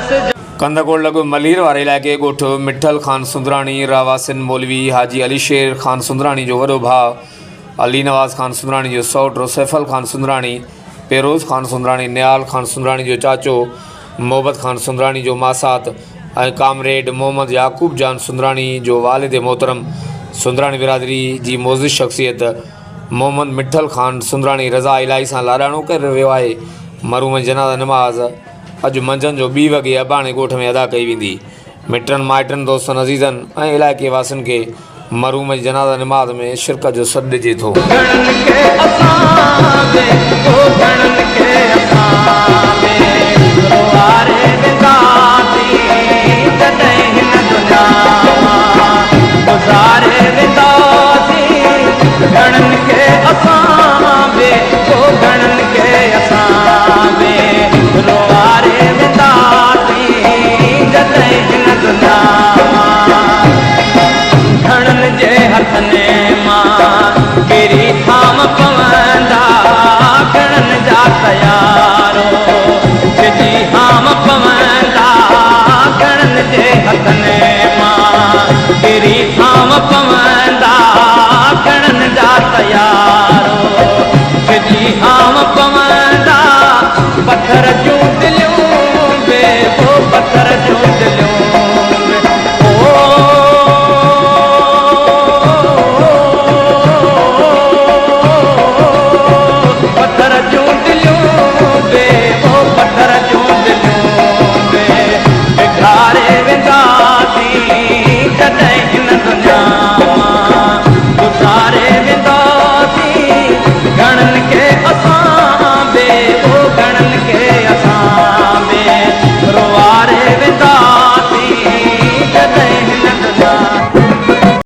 कंदकोट लॻो मलीर वारे इलाइक़े ॻोठ मिठल ख़ान सुंदराणी रावासिन मौलवी हाजी अली शेर ख़ान सुंदराणी जो वॾो भाउ अली नवाज़ ख़ान सुंदराणी जो सौटु सैफल ख़ान सुंदराणी पेरोज़ ख़ान सुंदराणी नियाल ख़ान सुंदराणी जो चाचो मोहब्बत ख़ान सुंदराणी जो मासात ऐं कामरेड मोहम्मद याकूब जान सुंदराणी जो वालिद मोहतरम सुंदराणी बिरादरी जी मोज़िज़ शख़्सियत मोहम्मद मिठल ख़ान सुंदराणी रज़ा इलाही सां लाॾाणो करे वियो आहे। मरहूम जी जनाज़ा नमाज़ अॼु मंझंदि जो 2 वॻे अबाणे ॻोठ में अदा कई वेंदी। मिटनि माइटनि दोस्तनि अज़ीज़नि ऐं इलाइक़े वासियुनि खे मरहूम जी जनाज़ा नमाज़ में शिरकत जो सॾु ॾिजे थो।